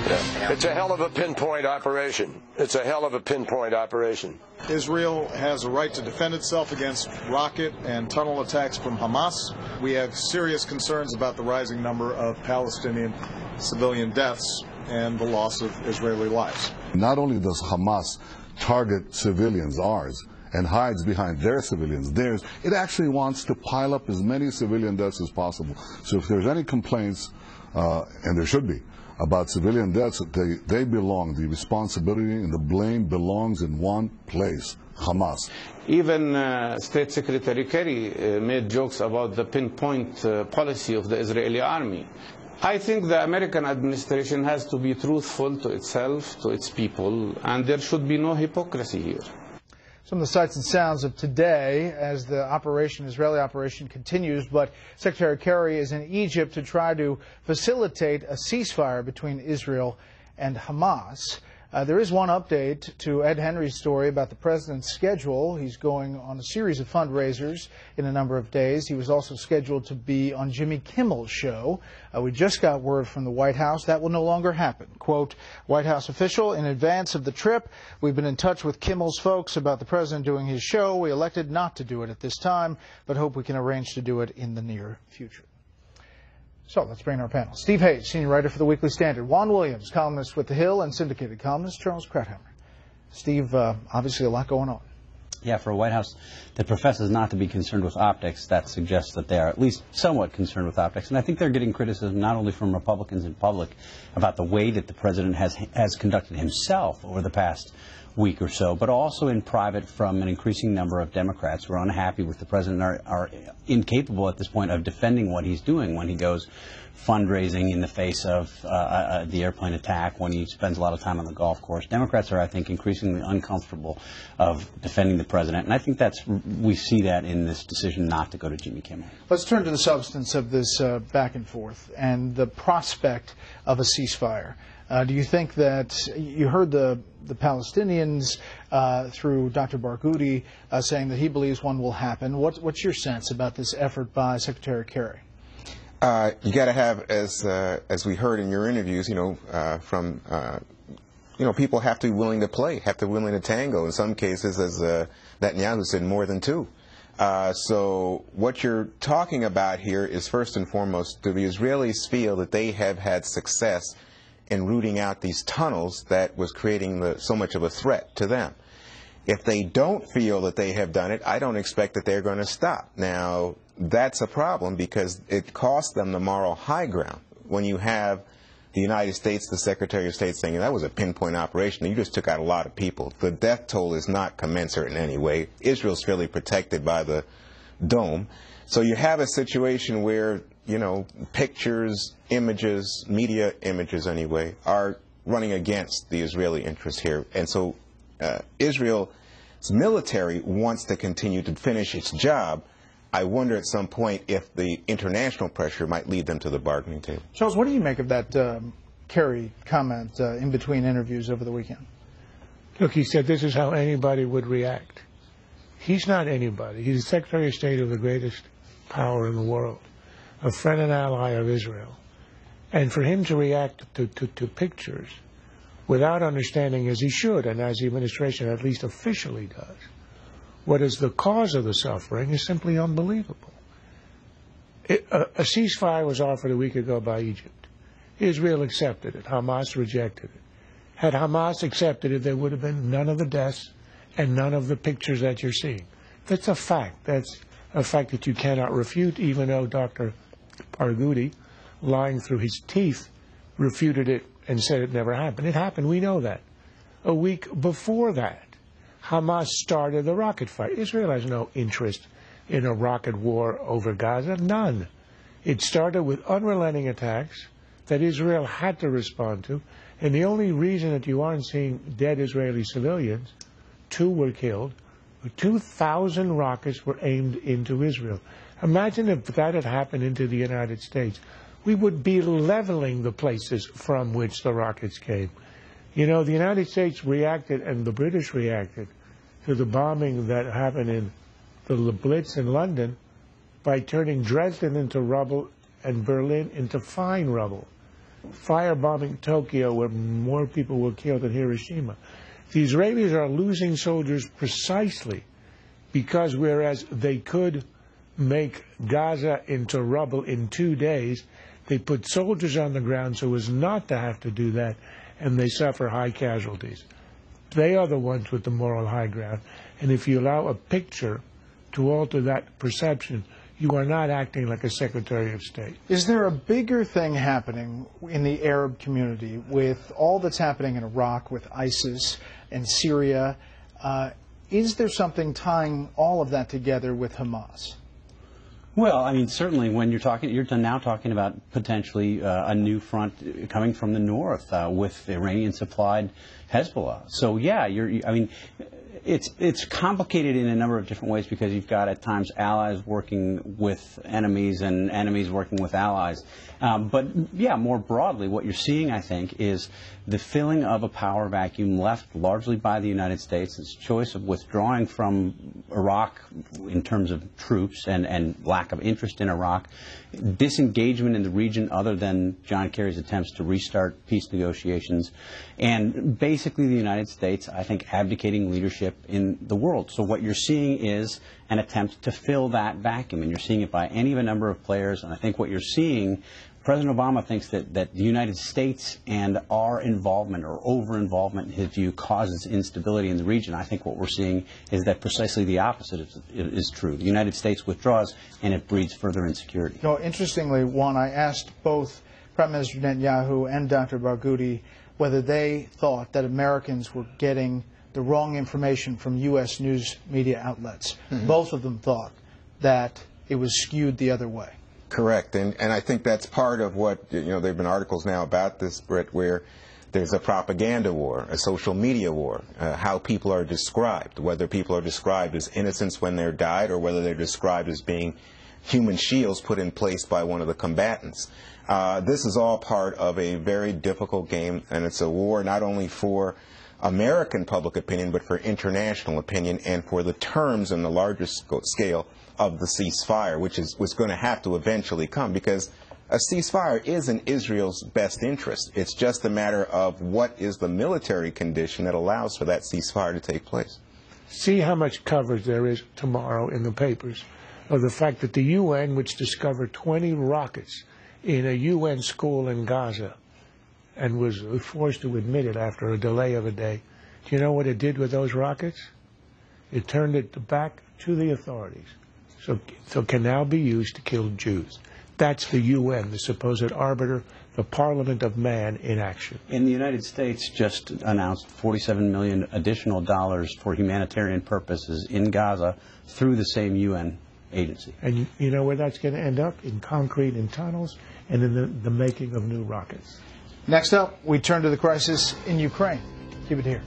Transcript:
It's a hell of a pinpoint operation. It's a hell of a pinpoint operation. Israel has a right to defend itself against rocket and tunnel attacks from Hamas. We have serious concerns about the rising number of Palestinian civilian deaths and the loss of Israeli lives. Not only does Hamas target civilians, ours, and hides behind their civilians, theirs, it actually wants to pile up as many civilian deaths as possible. So if there's any complaints, and there should be, about civilian deaths, they belong, the responsibility and the blame belongs in one place, Hamas. Even State Secretary Kerry made jokes about the pinpoint policy of the Israeli army. I think the American administration has to be truthful to itself, to its people, and there should be no hypocrisy here. Some of the sights and sounds of today as the Israeli operation continues, but Secretary Kerry is in Egypt to try to facilitate a ceasefire between Israel and Hamas. There is one update to Ed Henry's story about the president's schedule. He's going on a series of fundraisers in a number of days. He was also scheduled to be on Jimmy Kimmel's show. We just got word from the White House that will no longer happen. Quote, White House official, in advance of the trip, we've been in touch with Kimmel's folks about the president doing his show. We elected not to do it at this time, but hope we can arrange to do it in the near future. So let's bring in our panel. Steve Hayes, senior writer for the Weekly Standard. Juan Williams, columnist with The Hill, and syndicated columnist Charles Krauthammer. Steve, obviously a lot going on. Yeah, for a White House that professes not to be concerned with optics, that suggests that they are at least somewhat concerned with optics. And I think they're getting criticism not only from Republicans in public about the way that the president has conducted himself over the past week or so, but also in private from an increasing number of Democrats who are unhappy with the president, are incapable at this point of defending what he's doing when he goes fundraising in the face of the airplane attack, when he spends a lot of time on the golf course. Democrats are, I think, increasingly uncomfortable of defending the president, and I think we see that in this decision not to go to Jimmy Kimmel. Let's turn to the substance of this back and forth and the prospect of a ceasefire. Do you think that you heard the Palestinians through Dr. Barghouti saying that he believes one will happen? What's your sense about this effort by Secretary Kerry? You got to have, as we heard in your interviews, people have to be willing to play, have to be willing to tango. In some cases, as Netanyahu said, more than two. So what you're talking about here is first and foremost, do the Israelis feel that they have had success in rooting out these tunnels that was creating so much of a threat to them? If they don't feel that they have done it, I don't expect that they're going to stop. Now, that's a problem because it costs them the moral high ground. When you have the United States, the Secretary of State saying that was a pinpoint operation, you just took out a lot of people. The death toll is not commensurate in any way. Israel's fairly protected by the dome. So you have a situation where, pictures, images, media images anyway, are running against the Israeli interests here. And so Israel's military wants to continue to finish its job. I wonder at some point if the international pressure might lead them to the bargaining table. Charles, what do you make of that Kerry comment in between interviews over the weekend? Look, he said this is how anybody would react. He's not anybody. He's the Secretary of State of the greatest power in the world, a friend and ally of Israel. And for him to react to pictures without understanding, as he should, and as the administration at least officially does, what is the cause of the suffering is simply unbelievable. A ceasefire was offered a week ago by Egypt. Israel accepted it. Hamas rejected it. Had Hamas accepted it, there would have been none of the deaths and none of the pictures that you're seeing. That's a fact. That's a fact that you cannot refute, even though Dr. Barghouti, lying through his teeth, refuted it and said it never happened. It happened. We know that. A week before that, Hamas started the rocket fire. Israel has no interest in a rocket war over Gaza. None. It started with unrelenting attacks that Israel had to respond to. And the only reason that you aren't seeing dead Israeli civilians, 2 were killed, 2,000 rockets were aimed into Israel. Imagine if that had happened into the United States. We would be leveling the places from which the rockets came. The United States reacted, and the British reacted, to the bombing that happened in the Blitz in London by turning Dresden into rubble and Berlin into fine rubble. firebombing Tokyo where more people were killed than Hiroshima. The Israelis are losing soldiers precisely because whereas they could make Gaza into rubble in 2 days, they put soldiers on the ground so as not to have to do that, and they suffer high casualties. They are the ones with the moral high ground. And if you allow a picture to alter that perception, you are not acting like a Secretary of State. Is there a bigger thing happening in the Arab community with all that's happening in Iraq with ISIS and Syria? Is there something tying all of that together with Hamas? Well, I mean, certainly when you're now talking about potentially a new front coming from the north with Iranian-supplied Hezbollah. So, yeah, it's complicated in a number of different ways because you've got at times allies working with enemies and enemies working with allies. But, yeah, more broadly, what you're seeing, I think, is the filling of a power vacuum left largely by the United States, its choice of withdrawing from Iraq in terms of troops and lack of interest in Iraq, disengagement in the region other than John Kerry's attempts to restart peace negotiations, and basically the United States, I think, abdicating leadership in the world. So what you're seeing is an attempt to fill that vacuum, and you're seeing it by any of a number of players, and I think what you're seeing, President Obama thinks that the United States and our involvement or over-involvement, in his view, causes instability in the region. I think what we're seeing is that precisely the opposite is true. The United States withdraws, and it breeds further insecurity. No, interestingly, Juan, I asked both Prime Minister Netanyahu and Dr. Barghouti whether they thought that Americans were getting the wrong information from U.S. news media outlets. Mm-hmm. Both of them thought that it was skewed the other way. Correct, and I think that's part of what, there have been articles now about this, Brett, where there's a propaganda war, a social media war, how people are described, whether people are described as innocents when they're died or whether they're described as being human shields put in place by one of the combatants. This is all part of a very difficult game, and it's a war not only for American public opinion, but for international opinion and for the terms on the larger scale of the ceasefire, which was going to have to eventually come, because a ceasefire is in Israel's best interest. It's just a matter of what is the military condition that allows for that ceasefire to take place. See how much coverage there is tomorrow in the papers of the fact that the UN, which discovered 20 rockets in a UN school in Gaza and was forced to admit it after a delay of a day, do you know what it did with those rockets? It turned it back to the authorities. So can now be used to kill Jews. That's the UN, the supposed arbiter, the Parliament of Man in action. And the United States just announced $47 million additional dollars for humanitarian purposes in Gaza through the same UN agency. And you know where that's going to end up? In concrete, in tunnels, and in the making of new rockets. Next up, we turn to the crisis in Ukraine. Keep it here.